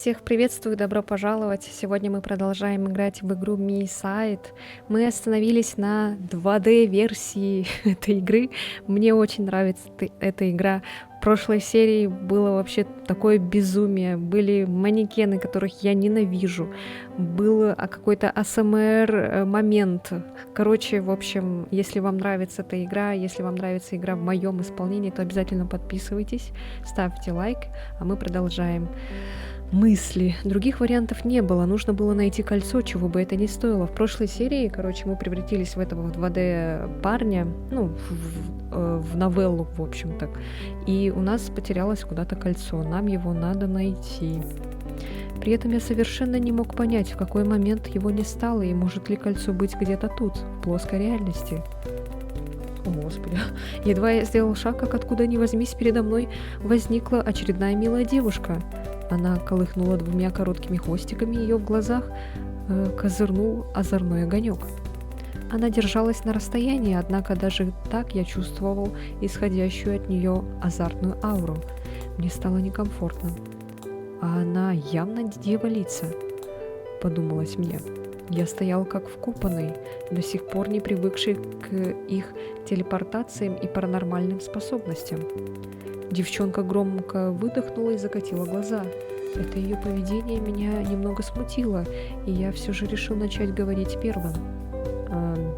Всех приветствую, добро пожаловать. Сегодня мы продолжаем играть в игру Miiside. Мы остановились на 2D-версии этой игры. Мне очень нравится эта игра. В прошлой серии было вообще такое безумие. Были манекены, которых я ненавижу. Был какой-то АСМР момент. Короче, в общем, если вам нравится эта игра, если вам нравится игра в моем исполнении, то обязательно подписывайтесь, ставьте лайк, а мы продолжаем. Мысли. Других вариантов не было. Нужно было найти кольцо, чего бы это ни стоило. В прошлой серии, короче, мы превратились в этого 2D парня, ну, в новеллу, в общем-то. И у нас потерялось куда-то кольцо. Нам его надо найти. При этом я совершенно не мог понять, в какой момент его не стало, и может ли кольцо быть где-то тут, в плоской реальности. О, Господи. Едва я сделал шаг, как откуда ни возьмись, передо мной возникла очередная милая девушка. Она колыхнула двумя короткими хвостиками, ее в глазах козырнул озорной огонек. Она держалась на расстоянии, однако даже так я чувствовал исходящую от нее азартную ауру. Мне стало некомфортно. А она явно дьяволица, подумалось мне. Я стоял как вкопанный, до сих пор не привыкший к их телепортациям и паранормальным способностям. Девчонка громко выдохнула и закатила глаза. Это ее поведение меня немного смутило, и я все же решил начать говорить первым.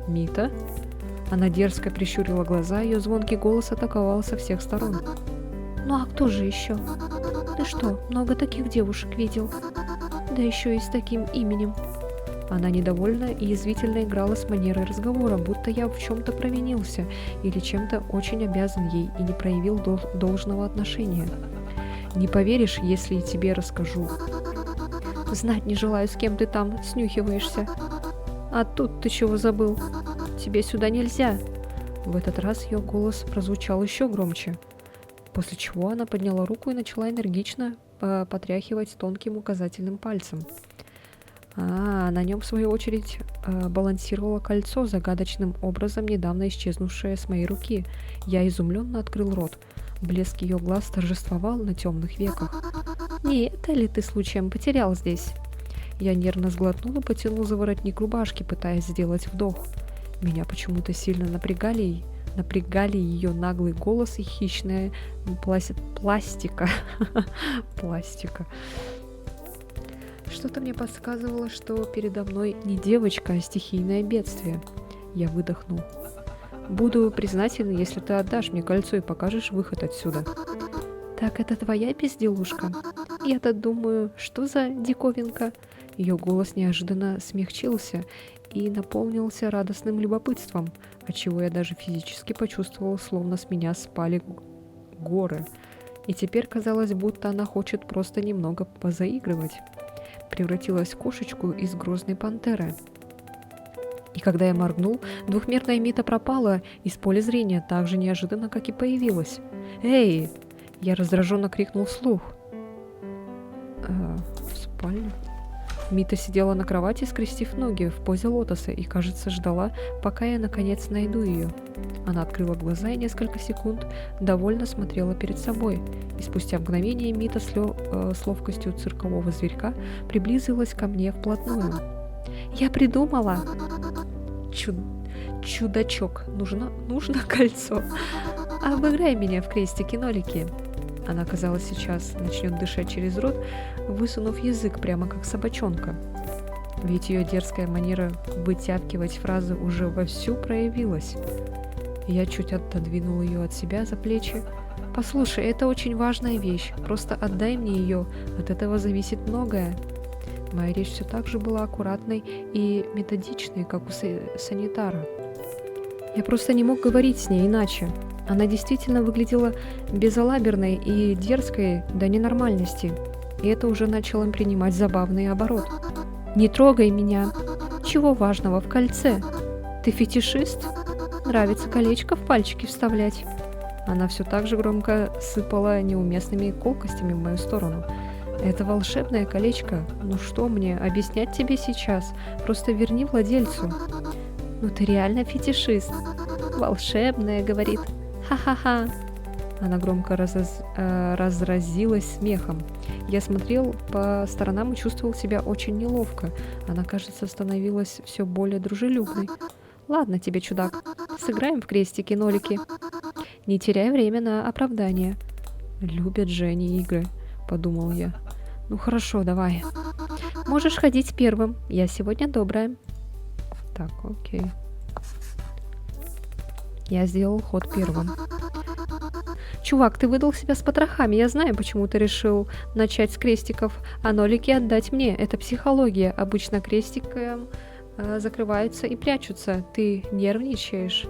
«Мита?» Она дерзко прищурила глаза, ее звонкий голос атаковал со всех сторон. «Ну а кто же еще? Ты что, много таких девушек видел? Да еще и с таким именем». Она недовольна и язвительно играла с манерой разговора, будто я в чем-то провинился или чем-то очень обязан ей и не проявил должного отношения. Не поверишь, если и тебе расскажу. Знать не желаю, с кем ты там снюхиваешься. А тут ты чего забыл? Тебе сюда нельзя. В этот раз ее голос прозвучал еще громче, после чего она подняла руку и начала энергично потряхивать тонким указательным пальцем. На нем, в свою очередь, балансировало кольцо, загадочным образом недавно исчезнувшее с моей руки. Я изумленно открыл рот. Блеск ее глаз торжествовал на темных веках. «Не это ли ты случаем потерял здесь?» Я нервно сглотнул и потянул за воротник рубашки, пытаясь сделать вдох. Меня почему-то сильно напрягали ее наглый голос и хищная пластика. Пластика. Что-то мне подсказывало, что передо мной не девочка, а стихийное бедствие. Я выдохнул. «Буду признателен, если ты отдашь мне кольцо и покажешь выход отсюда». «Так это твоя безделушка? Я-то думаю, что за диковинка?» Ее голос неожиданно смягчился и наполнился радостным любопытством, отчего я даже физически почувствовал, словно с меня спали горы. И теперь казалось, будто она хочет просто немного позаигрывать. Превратилась в кошечку из грозной пантеры. И когда я моргнул, двухмерная Мита пропала из поля зрения так же неожиданно, как и появилась. «Эй!» Я раздраженно крикнул вслух. В спальню? Мита сидела на кровати, скрестив ноги в позе лотоса и, кажется, ждала, пока я наконец найду ее. Она открыла глаза и несколько секунд довольно смотрела перед собой. И спустя мгновение Мита с ловкостью циркового зверька приблизилась ко мне вплотную. «Я придумала!» «Чудачок, нужно кольцо! Обыграй меня в крестики-нолики!» Она, казалось, сейчас начнет дышать через рот, высунув язык прямо как собачонка. Ведь ее дерзкая манера вытягивать фразы уже вовсю проявилась. Я чуть отодвинул ее от себя за плечи. «Послушай, это очень важная вещь. Просто отдай мне ее. От этого зависит многое». Моя речь все так же была аккуратной и методичной, как у санитара. Я просто не мог говорить с ней иначе. Она действительно выглядела безалаберной и дерзкой до ненормальности. И это уже начало принимать забавный оборот. «Не трогай меня. Чего важного в кольце? Ты фетишист? Нравится колечко в пальчики вставлять?» Она все так же громко сыпала неуместными колкостями в мою сторону. «Это волшебное колечко. Ну что мне объяснять тебе сейчас? Просто верни владельцу». «Ну ты реально фетишист. Волшебное, — говорит. Ха-ха-ха». Она громко разразилась смехом. Я смотрел по сторонам и чувствовал себя очень неловко. Она, кажется, становилась все более дружелюбной. Ладно тебе, чудак, сыграем в крестики-нолики. Не теряй время на оправдание. Любят же они игры, подумал я. Ну хорошо, давай. Можешь ходить первым. Я сегодня добрая. Так, окей. Я сделал ход первым. Чувак, ты выдал себя с потрохами. Я знаю, почему ты решил начать с крестиков, а нолики отдать мне. Это психология. Обычно крестиком закрываются и прячутся. Ты нервничаешь?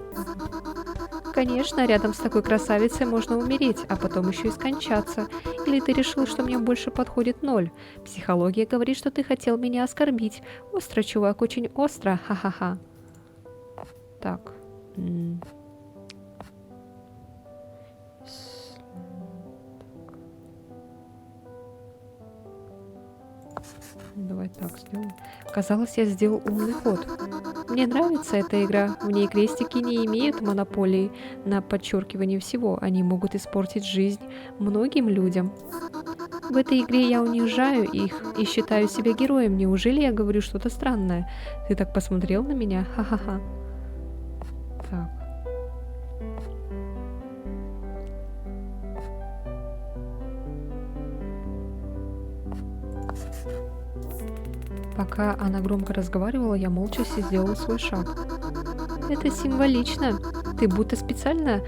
Конечно, рядом с такой красавицей можно умереть, а потом еще и скончаться. Или ты решил, что мне больше подходит 0? Психология говорит, что ты хотел меня оскорбить. Остро, чувак, очень остро. Ха-ха-ха. Так. Давай так сделаем. Казалось, я сделал умный ход. Мне нравится эта игра. В ней крестики не имеют монополии на подчеркивание всего. Они могут испортить жизнь многим людям. В этой игре я унижаю их и считаю себя героем. Неужели я говорю что-то странное? Ты так посмотрел на меня? Ха-ха-ха. Так. Пока она громко разговаривала, я молча сделала свой шаг. Это символично. Ты будто специально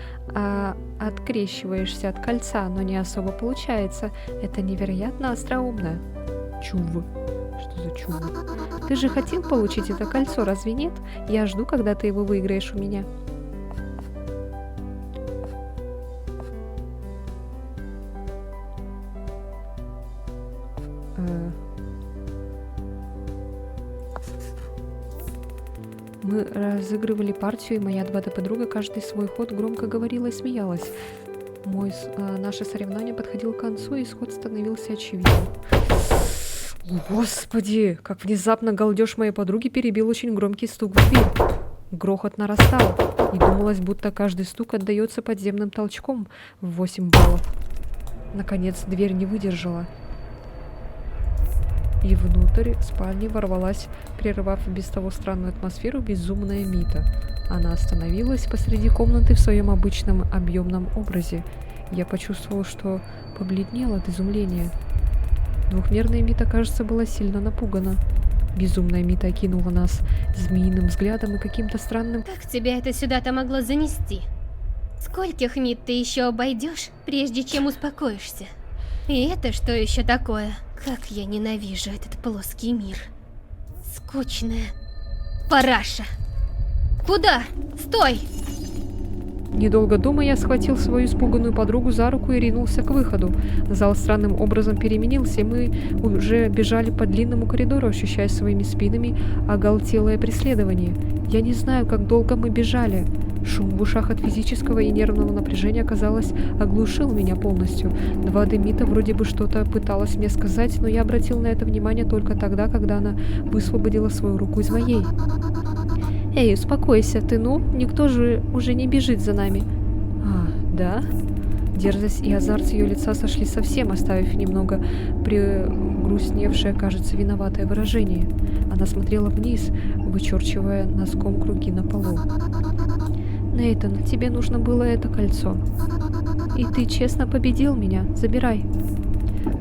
открещиваешься от кольца, но не особо получается. Это невероятно остроумно. Чув. Что за чув? Ты же хотел получить это кольцо, разве нет? Я жду, когда ты его выиграешь у меня. Мы разыгрывали партию, и моя 2D-подруга каждый свой ход громко говорила и смеялась. Наше соревнование подходило к концу, и исход становился очевидным. Господи, как внезапно галдеж моей подруги перебил очень громкий стук в дверь. Грохот нарастал, и думалось, будто каждый стук отдается подземным толчком в 8 баллов. Наконец, дверь не выдержала. И внутрь спальни ворвалась, прервав без того странную атмосферу, безумная Мита. Она остановилась посреди комнаты в своем обычном объемном образе. Я почувствовал, что побледнел от изумления. Двухмерная Мита, кажется, была сильно напугана. Безумная Мита окинула нас змеиным взглядом и каким-то странным... Как тебя это сюда-то могло занести? Скольких Мит ты еще обойдешь, прежде чем успокоишься? И это что еще такое? Как я ненавижу этот плоский мир. Скучная параша. Куда? Стой! Недолго думая, я схватил свою испуганную подругу за руку и ринулся к выходу. Зал странным образом переменился, и мы уже бежали по длинному коридору, ощущая своими спинами оголтелое преследование. Я не знаю, как долго мы бежали. Шум в ушах от физического и нервного напряжения, казалось, оглушил меня полностью. 2D Мита вроде бы что-то пыталась мне сказать, но я обратил на это внимание только тогда, когда она высвободила свою руку из моей. «Эй, успокойся, ты никто же уже не бежит за нами». «А, да?» Дерзость и азарт с ее лица сошли совсем, оставив немного пригрустневшее, кажется, виноватое выражение. Она смотрела вниз, вычерчивая носком круги на полу. «Нейтан, тебе нужно было это кольцо. И ты честно победил меня. Забирай».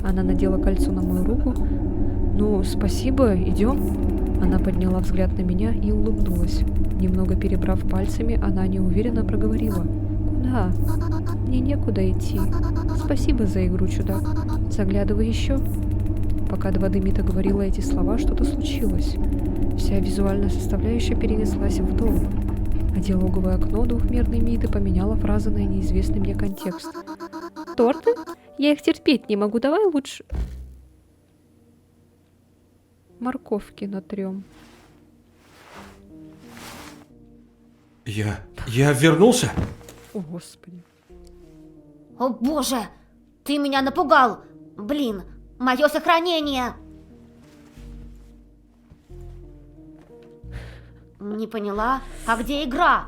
Она надела кольцо на мою руку. «Ну, спасибо, идем». Она подняла взгляд на меня и улыбнулась. Немного перебрав пальцами, она неуверенно проговорила. «Куда? Мне некуда идти. Спасибо за игру, чудак. Заглядывай еще». Пока 2D Мита говорила эти слова, что-то случилось. Вся визуальная составляющая перенеслась в дом. А диалоговое окно двухмерной Миты поменяло фразы на неизвестный мне контекст. «Торты? Я их терпеть не могу. Давай лучше... морковки натрем». Я вернулся? О, Господи. О боже, ты меня напугал! Блин, мое сохранение! Не поняла, а где игра?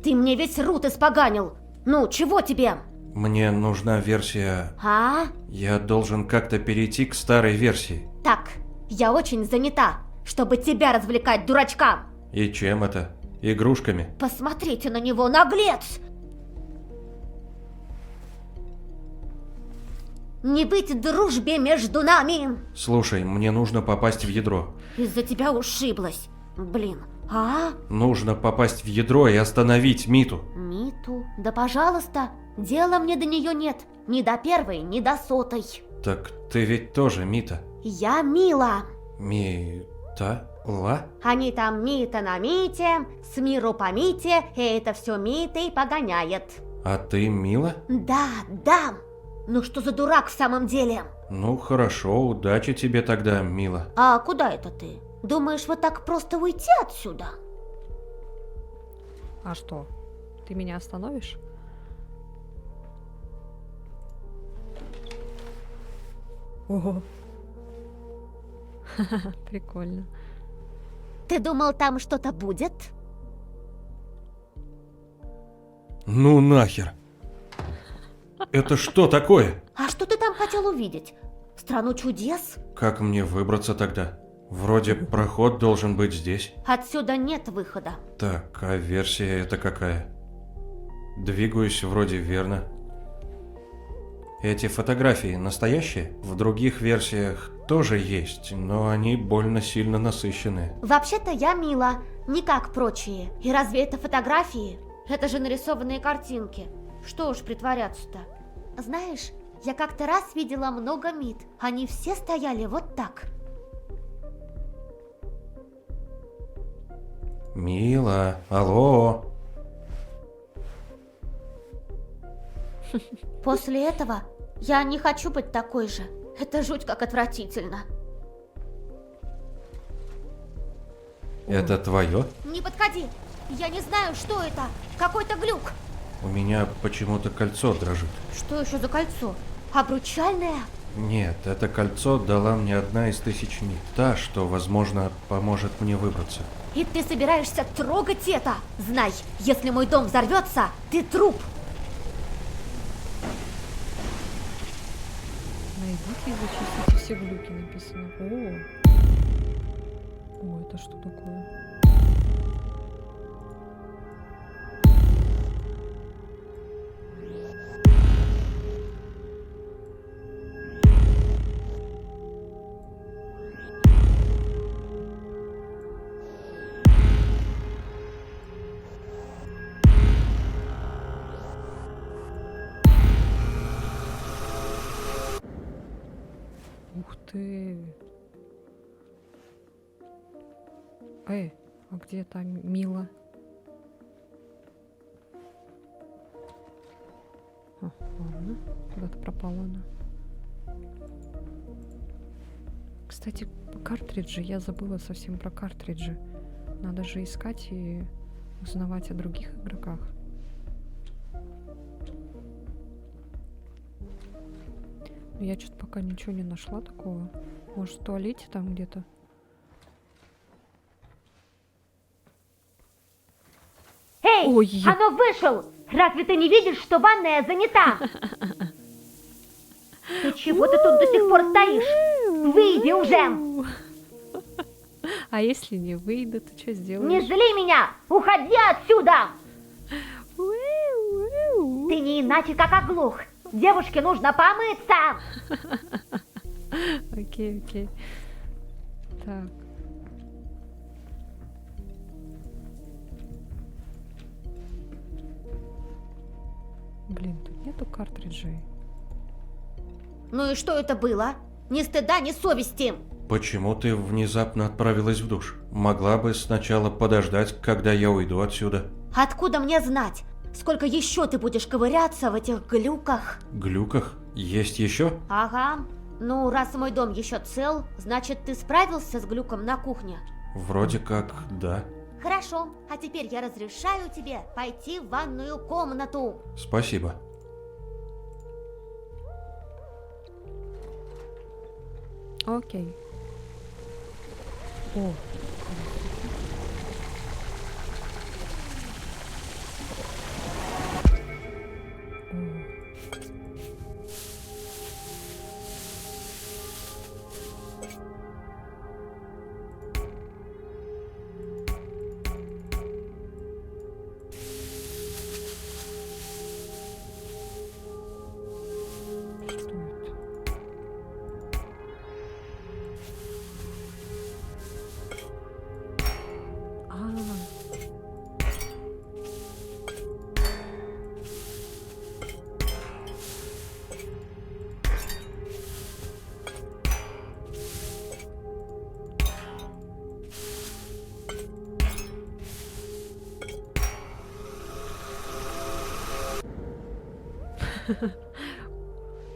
Ты мне весь рут испоганил. Ну, чего тебе? Мне нужна версия... А? Я должен как-то перейти к старой версии. Так, я очень занята, чтобы тебя развлекать, дурачка. И чем это? Игрушками? Посмотрите на него, наглец! Не быть дружбе между нами! Слушай, мне нужно попасть в ядро. Из-за тебя ушиблась. Блин, а? Нужно попасть в ядро и остановить Миту. Миту? Да пожалуйста, дела мне до нее нет. Ни до первой, ни до сотой. Так ты ведь тоже Мита. Я Мила. Мита-ла? Они там Мита на Мите, с миру по Мите, и это все Митой погоняет. А ты Мила? Да, да. Ну что за дурак в самом деле? Ну хорошо, удачи тебе тогда, Мила. А куда это ты? Думаешь, вот так просто уйти отсюда? А что? Ты меня остановишь? Ого. Прикольно. Ты думал, там что-то будет? Ну нахер. Это что такое? А что ты там хотел увидеть? Страну чудес? Как мне выбраться тогда? Вроде проход должен быть здесь. Отсюда нет выхода. Так, а версия это какая? Двигаюсь вроде верно. Эти фотографии настоящие? В других версиях тоже есть, но они больно сильно насыщены. Вообще-то я Мила, не как прочие. И разве это фотографии? Это же нарисованные картинки. Что уж притворяться-то? Знаешь, я как-то раз видела много Мит. Они все стояли вот так. Мила, алло. После этого я не хочу быть такой же. Это жуть как отвратительно. Это твое? Не подходи! Я не знаю, что это. Какой-то глюк. У меня почему-то кольцо дрожит. Что еще за кольцо? Обручальное? Нет, это кольцо дала мне одна из 1000 Мит. Та, что, возможно, поможет мне выбраться. И ты собираешься трогать это? Знай, если мой дом взорвется, ты труп. Найдите и зачистите все глюки, написано. О, это что такое? Ух ты. А где та Мила? Ладно, куда-то пропала она. Кстати, картриджи, я забыла совсем про картриджи. Надо же искать и узнавать о других игроках. Но я что-то пока ничего не нашла такого. Может, в туалете там где-то? Эй, Ой. оно вышел! Разве ты не видишь, что ванная занята? Ты чего ты тут до сих пор стоишь? Выйди уже! А если не выйду, ты что Не сделаешь? зли меня! Уходи отсюда! Ты не иначе как оглух. Девушке нужно помыться. Окей, окей. Так. Блин, тут нету картриджей. Ну и что это было? Ни стыда, ни совести. Почему ты внезапно отправилась в душ? Могла бы сначала подождать, когда я уйду отсюда. Откуда мне знать? Сколько еще ты будешь ковыряться в этих глюках? Глюках? Есть еще? Ага. Ну, раз мой дом еще цел, значит, ты справился с глюком на кухне? Вроде как, да. Хорошо, а теперь я разрешаю тебе пойти в ванную комнату. Спасибо. Окей. О. О.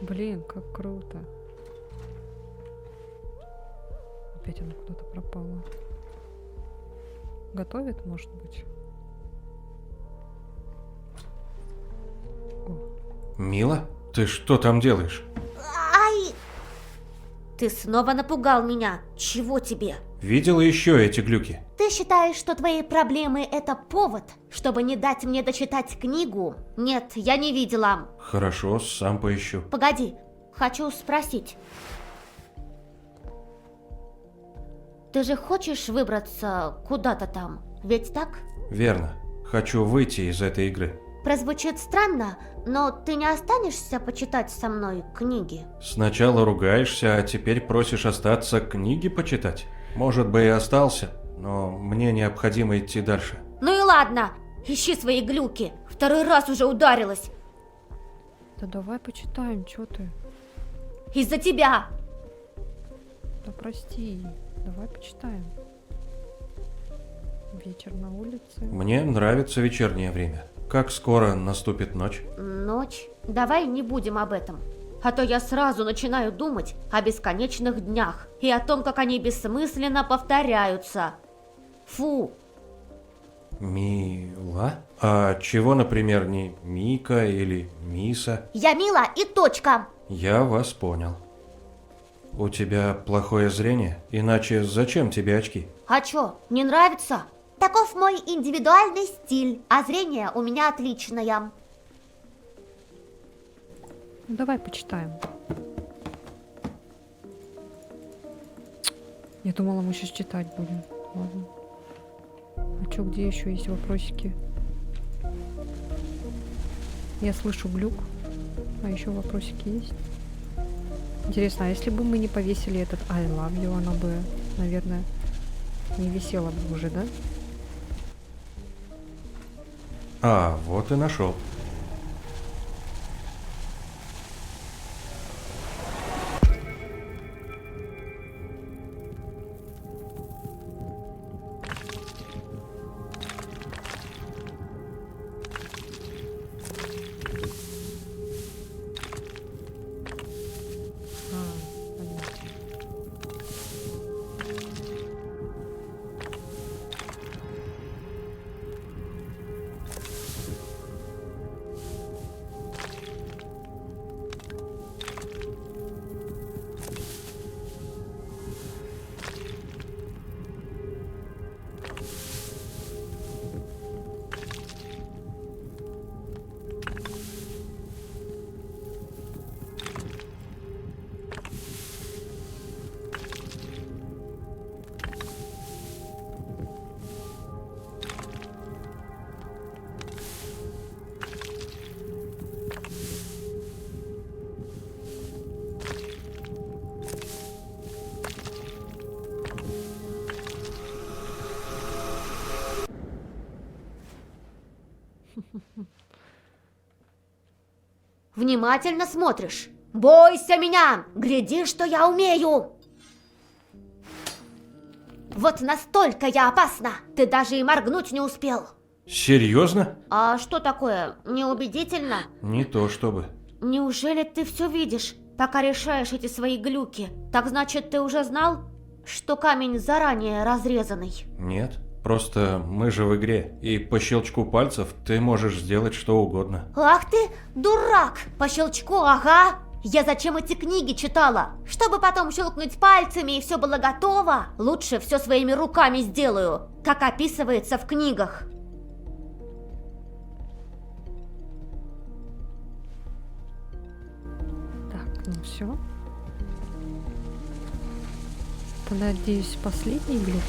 Блин, как круто. Опять она куда-то пропала. Готовит, может быть? Мила, ты что там делаешь? Ай! Ты снова напугал меня. Чего тебе? Видела еще эти глюки? Ты считаешь, что твои проблемы это повод, чтобы не дать мне дочитать книгу? Нет, я не видела. Хорошо, сам поищу. Погоди, хочу спросить. Ты же хочешь выбраться куда-то там, ведь так? Верно. Хочу выйти из этой игры. Прозвучит странно, но ты не останешься почитать со мной книги? Сначала ругаешься, а теперь просишь остаться, книги почитать. Может бы и остался, но мне необходимо идти дальше. Ну и ладно, ищи свои глюки. Второй раз уже ударилась. Да давай почитаем, чё ты? Из-за тебя. Да прости, давай почитаем. Вечер на улице. Мне нравится вечернее время. Как скоро наступит ночь? Ночь? Давай не будем об этом. А то я сразу начинаю думать о бесконечных днях и о том, как они бессмысленно повторяются. Фу! Мила? А чего, например, не Мика или Миса? Я Мила и точка! Я вас понял. У тебя плохое зрение? Иначе зачем тебе очки? А чё, не нравится? Таков мой индивидуальный стиль, а зрение у меня отличное. Ну, давай почитаем. Я думала, мы сейчас читать будем. Ладно. А чё, где еще есть вопросики? Я слышу глюк. А еще вопросики есть? Интересно, а если бы мы не повесили этот I love you, оно бы, наверное, не висело бы уже, да? А, вот и нашел. Понятно. Внимательно смотришь. Бойся меня! Гляди, что я умею! Вот настолько я опасна! Ты даже и моргнуть не успел. Серьезно? А что такое? Неубедительно? Не то чтобы. Неужели ты все видишь, пока решаешь эти свои глюки? Так значит, ты уже знал, что камень заранее разрезанный? Нет. Просто мы же в игре, и по щелчку пальцев ты можешь сделать что угодно. Ах ты, дурак! По щелчку, ага! Я зачем эти книги читала? Чтобы потом щелкнуть пальцами и все было готово? Лучше все своими руками сделаю, как описывается в книгах. Так, ну все. Тогда, надеюсь, последний глюк.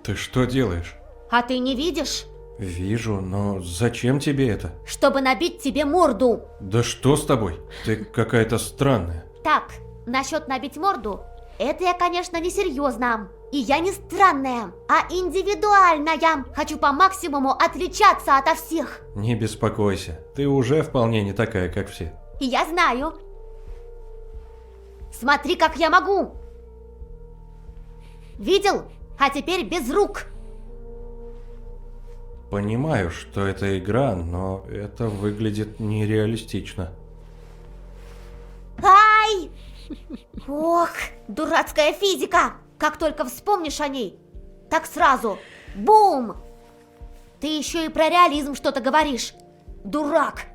Ты что делаешь? А ты не видишь? Вижу, но зачем тебе это? Чтобы набить тебе морду. Да что с тобой? Ты какая-то странная. Так, насчет набить морду, это я, конечно, не серьезно. И я не странная, а индивидуальная. Хочу по максимуму отличаться ото всех. Не беспокойся, ты уже вполне не такая, как все. И я знаю. Смотри, как я могу. Видел? А теперь без рук. Понимаю, что это игра, но это выглядит нереалистично. Ай! Ох, дурацкая физика! Как только вспомнишь о ней, так сразу бум! Ты еще и про реализм что-то говоришь. Дурак!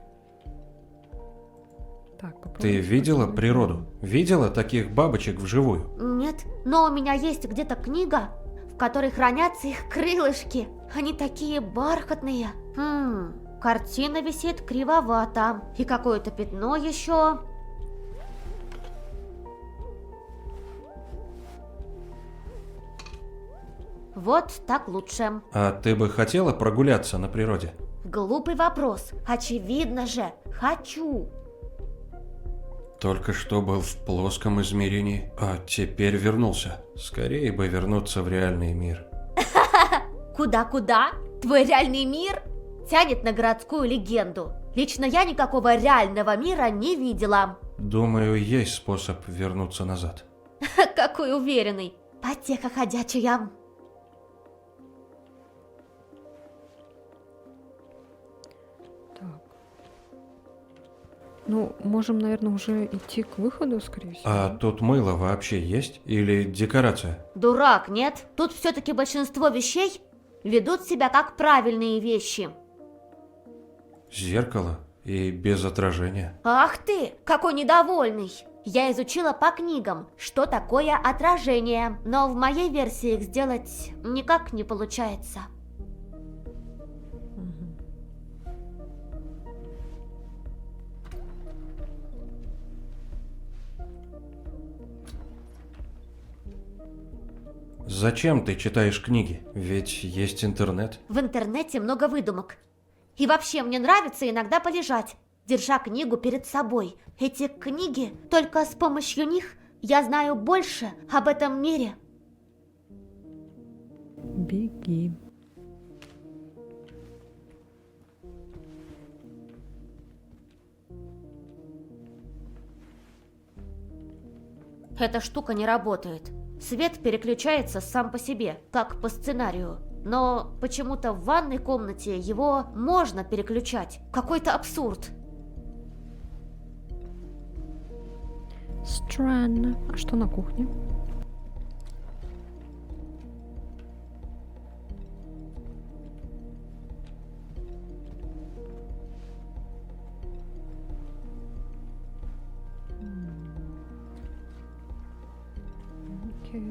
Так, попробуем Ты видела что-нибудь. природу? Видела таких бабочек вживую? Нет, но у меня есть где-то книга, в которой хранятся их крылышки. Они такие бархатные. Картина висит кривовато. И какое-то пятно еще. Вот так лучше. А ты бы хотела прогуляться на природе? Глупый вопрос. Очевидно же. Хочу. Только что был в плоском измерении, а теперь вернулся. Скорее бы вернуться в реальный мир. Куда-куда? Твой реальный мир тянет на городскую легенду. Лично я никакого реального мира не видела. Думаю, есть способ вернуться назад. Какой уверенный. Потеха ходячая. Так. Ну, можем, наверное, уже идти к выходу, скорее всего. А тут мыло вообще есть? Или декорация? Дурак, нет? Тут все-таки большинство вещей ведут себя как правильные вещи. Зеркало и без отражения. Ах ты, какой недовольный. Я изучила по книгам, что такое отражение, но в моей версии их сделать никак не получается. Мгм. Зачем ты читаешь книги? Ведь есть интернет. В интернете много выдумок. И вообще мне нравится иногда полежать, держа книгу перед собой. Эти книги, только с помощью них я знаю больше об этом мире. Беги. Эта штука не работает. Свет переключается сам по себе, как по сценарию. Но почему-то в ванной комнате его можно переключать. Какой-то абсурд. Странно. А что на кухне? Окей.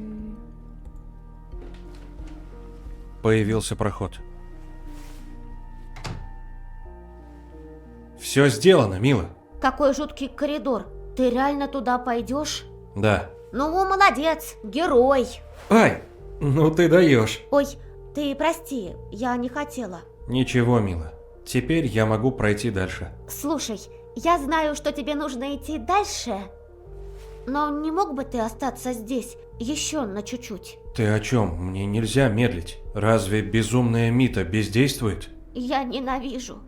Появился проход. Все сделано, мило. Какой жуткий коридор. Ты реально туда пойдешь? Да. Ну, молодец, герой. Ай, ну ты даешь. Ой, ты прости, я не хотела. Ничего, мило. Теперь я могу пройти дальше. Слушай, я знаю, что тебе нужно идти дальше, но не мог бы ты остаться здесь еще на чуть-чуть? Ты о чем? Мне нельзя медлить. Разве безумная Мита бездействует? Я ненавижу.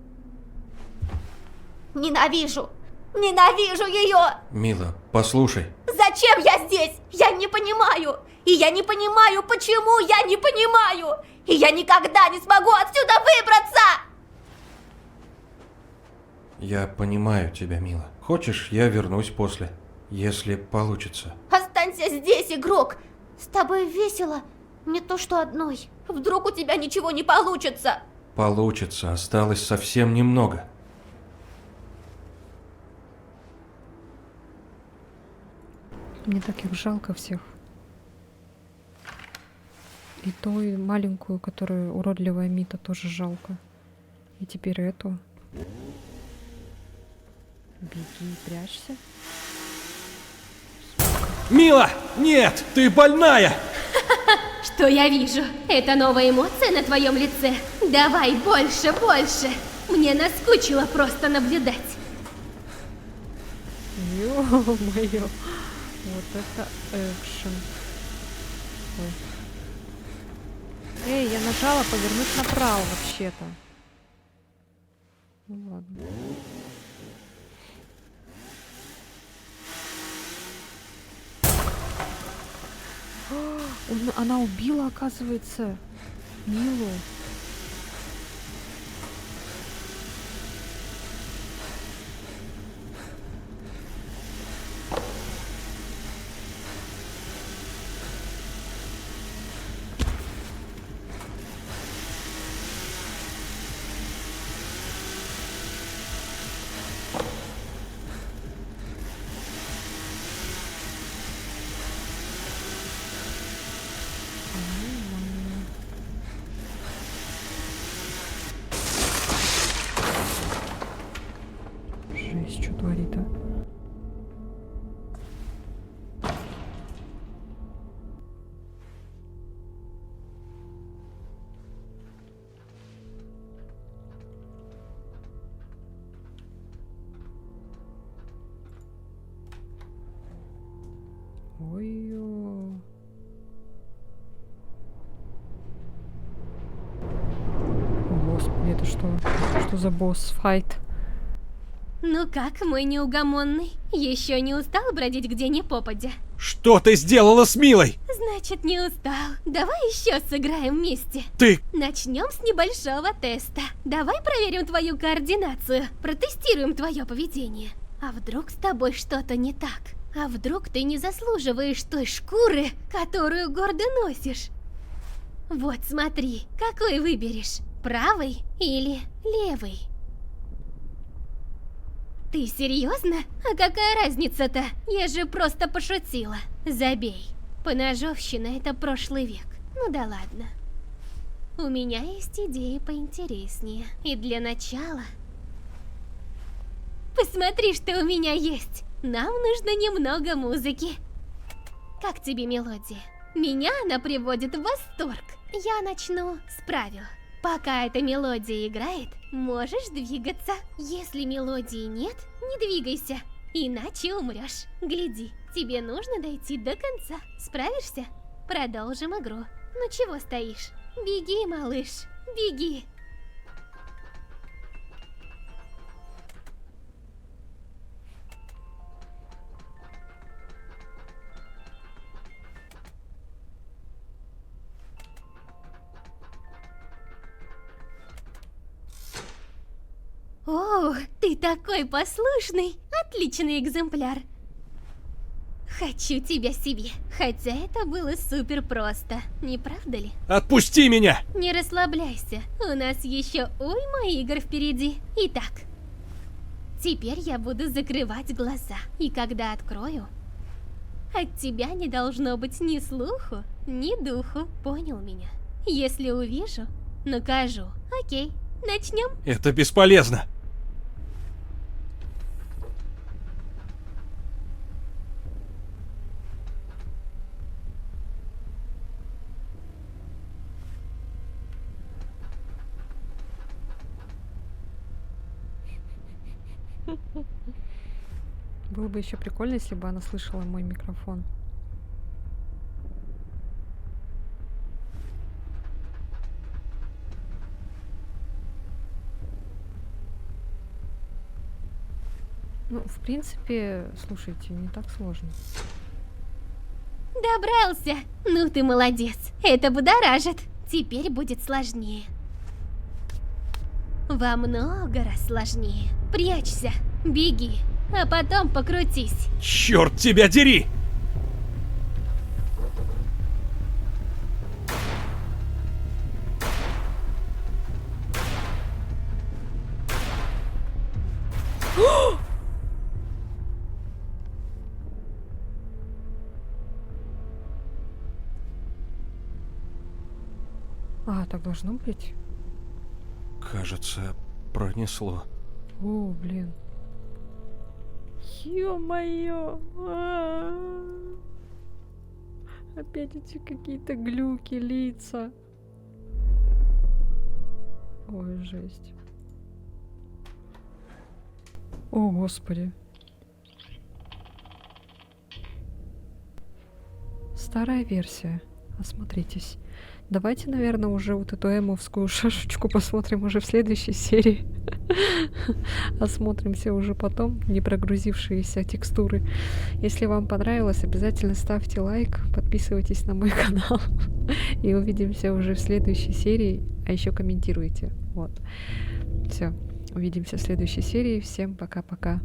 Ненавижу! Ненавижу ее! Мила, послушай. Зачем я здесь? Я не понимаю! И я не понимаю, почему я не понимаю! И я никогда не смогу отсюда выбраться! Я понимаю тебя, Мила. Хочешь, я вернусь после, если получится. Останься здесь, игрок! С тобой весело, не то что одной. Вдруг у тебя ничего не получится? Получится, осталось совсем немного. Мне так их жалко всех. И ту, и маленькую, которая уродливая Мита, тоже жалко. И теперь эту. Беги, прячься. Мила! Нет! Ты больная! Что что я вижу? Это новая эмоция на твоем лице? Давай больше, больше. Мне наскучило просто наблюдать. Ё-моё. Вот это экшен. Ой. Эй, я нажала повернуть направо вообще-то. Ну ладно. Она убила, оказывается, Милу. Жесть, что творит, а? Ой-ё. Господи, это что? Что за босс-файт? Ну как, мой неугомонный? Еще не устал бродить где ни попадя? Что ты сделала с Милой? Значит, не устал. Давай еще сыграем вместе. Ты... Начнем с небольшого теста. Давай проверим твою координацию, протестируем твое поведение. А вдруг с тобой что-то не так? А вдруг ты не заслуживаешь той шкуры, которую гордо носишь? Вот смотри, какой выберешь? Правый или левый? Ты серьезно? А какая разница-то? Я же просто пошутила. Забей. Поножовщина — это прошлый век. Ну да ладно. У меня есть идеи поинтереснее. И для начала... Посмотри, что у меня есть. Нам нужно немного музыки. Как тебе мелодия? Меня она приводит в восторг. Я начну с правил. Пока эта мелодия играет, можешь двигаться. Если мелодии нет, не двигайся, иначе умрешь. Гляди, тебе нужно дойти до конца. Справишься? Продолжим игру. Ну чего стоишь? Беги, малыш, беги. О, ты такой послушный! Отличный экземпляр! Хочу тебя себе, хотя это было супер просто, не правда ли? Отпусти меня! Не расслабляйся, у нас еще уйма игр впереди. Итак, теперь я буду закрывать глаза, и когда открою, от тебя не должно быть ни слуху, ни духу, понял меня? Если увижу, накажу. Окей, начнем? Это бесполезно. Было бы еще прикольно, если бы она слышала мой микрофон. Ну, в принципе, слушайте, не так сложно. Добрался! Ну ты молодец, это будоражит. Теперь будет сложнее. Во много раз сложнее. Прячься, беги, а потом покрутись. Черт тебя дери! А, так должно быть? Кажется, пронесло. О, блин. Ё-моё! Опять эти какие-то глюки, лица. Ой, жесть. О, господи. Старая версия. Осмотритесь. Давайте, наверное, уже вот эту эмовскую шашечку посмотрим уже в следующей серии. Осмотримся уже потом, не прогрузившиеся текстуры. Если вам понравилось, обязательно ставьте лайк, подписывайтесь на мой канал. И увидимся уже в следующей серии. А еще комментируйте. Вот. Все. Увидимся в следующей серии. Всем пока-пока.